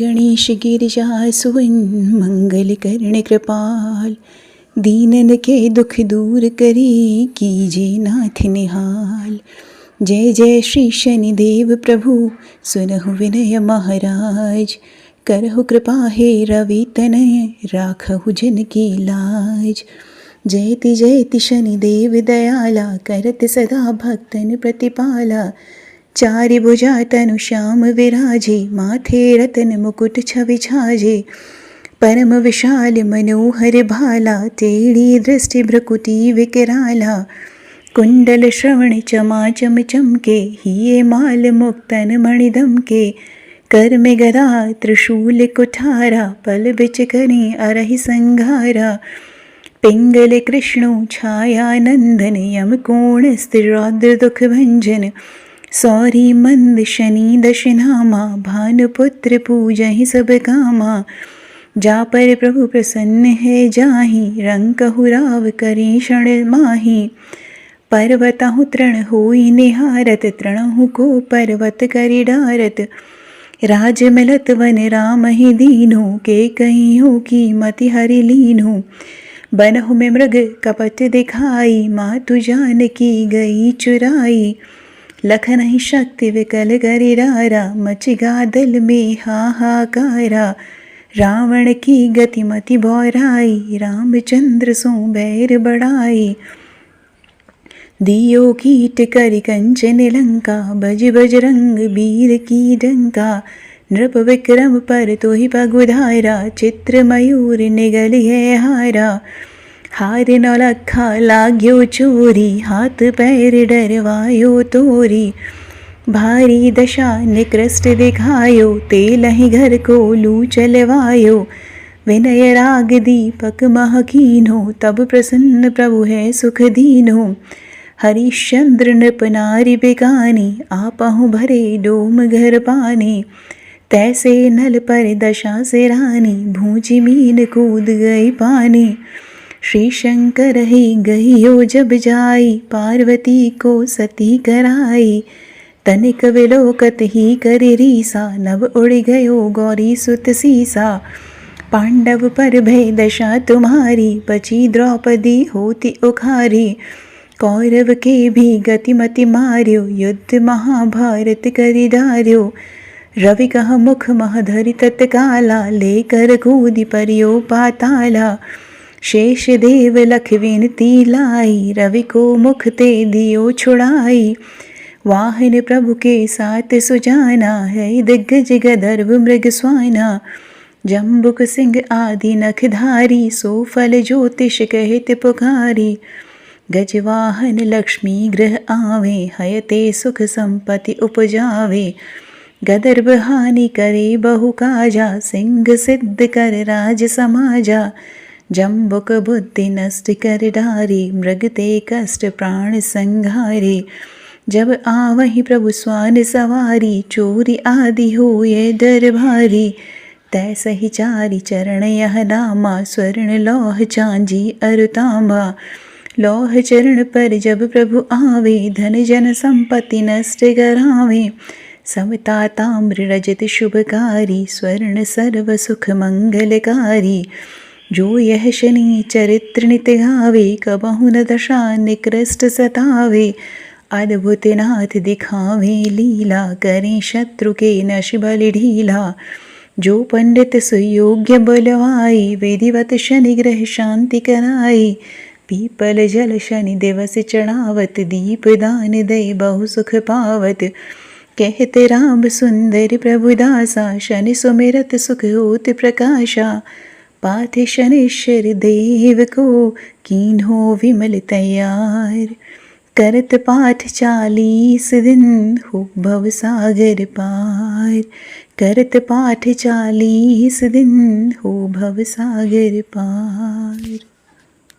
गणेश गिरिजा सुवन मंगल कर्ण कृपाल, दीनन के दुख दूर करी कीजे नाथ निहाल। जय जय श्री शनिदेव प्रभु सुनहु विनय महाराज, करहु कृपा हे रवि तनय राखहु जन की लाज। जयति जयति शनिदेव दयाला, करत सदा भक्तन प्रतिपाला। चारि भुजा तनु श्याम विराजे, माथे रतन मुकुट छवि छाजे। परम विशाल मनोहर भाला, टेढ़ी दृष्टि भ्रकुटी विकराला। कुंडल श्रवण चमाचम चमके, हिये माल मुक्तन मणिदम के। कर में गदा त्रिशूल कुठारा, पल बिच करें अरहि संघारा। पिंगल कृष्णो छाया नंदन, यम कोण स्थिर रौद्र दुख भंजन। सौरी मंद शनि दशनामा, भानुपुत्र पूजहि सब कामा। जा पर प्रभु प्रसन्न है जाहि, रंकहु राव करें क्षण माहि। पर्वतहु तृण होई निहारत, तृणहु को पर्वत करि डारत। राज मिलत वन राम ही दीनो, के कहियो की मति हरि लीनो। बनहु में मृग कपट दिखाई, मातु जानकी गई चुराई। लखन ही शक्ति विकल करि डारा, मच गादल में हाहाकारा। रावण की गतिमति बौराई, रामचंद्र सो बैर बढ़ाई। दियो कीट करि कंचन लंका, बज बजरंग बीर की डंका। नृप विक्रम पर तोहि पगुधारा, चित्र मयूर निगल है हारा। हार नौलखा लाग्यो चोरी, हाथ पैर डरवायो तोरी। भारी दशा निकृष्ट दिखायो, तेलहि घर को लू चलवायो। विनय राग दीपक महकीनो, तब प्रसन्न प्रभु है सुख दीनो। हरिश्चंद्र नृप नारि बिकानी, आपहु भरे डोम घर पानी। तैसे नल पर दशा से रानी, भूचि मीन कूद गई पानी। श्री शंकर ही गइयो जब जाई, पार्वती को सती कराई। तनिक विलोकत ही करि रीसा, नभ उड़ गयो गौरी सुत सीसा। पांडव पर भय दशा तुम्हारी, बची द्रौपदी होती उखारी। कौरव के भी गतिमति मार्यो, युद्ध महाभारत करि डार्यो। रवि कह मुख मह धरि तत्काला, लेकर कूदि परियो पाताला। शेष देव लख विनती लाई, रवि को मुख ते दियो छुड़ाई। वाहन प्रभु के साथ सुजाना, है दिग्गज गदर्भ मृग स्वाना। जम्बुक सिंह आदि नखधारी, सो फल ज्योतिष कहत पुकारी। गजवाहन लक्ष्मी गृह आवे, हयते सुख संपत्ति उपजावे। गदर्भ हानि करे बहु काजा, सिंह सिद्ध कर राज समाजा। जम्बुक बुद्धि नष्ट कर डारी, मृग ते कष्ट प्राण संघारे। जब आवहि प्रभु स्वान सवारी, चोरी आदि होए डर भारी। तैसहि चारि चरण यह नामा, स्वर्ण लौह चांदी अरु तांबा। लौह चरण पर जब प्रभु आवे, धन जन संपत्ति नष्ट करावे। समता ताम्र रजत शुभकारी, स्वर्ण सर्व सुख मंगलकारी। जो यह शनि चरित्र नित गावे, कबहु न दशा निकृष्ट सतावे। अद्भुत नाथ दिखावे लीला, करें शत्रु के नश बलि ढीला। जो पंडित सुयोग्य बलवाई, विधिवत शनि ग्रह शांति कराई। पीपल जल शनि दिवस चढ़ावत, दीप दान दे बहु सुख पावत। कहते राम सुंदर प्रभु दासा, शनि सुमिरत सुख होत प्रकाशा। पाथ शनेश्वर देव को, कीन्हो विमल तैयार। करत पाठ 40 दिन, हो भव सागर पार। करत पाठ 40 दिन, हो भव सागर पार।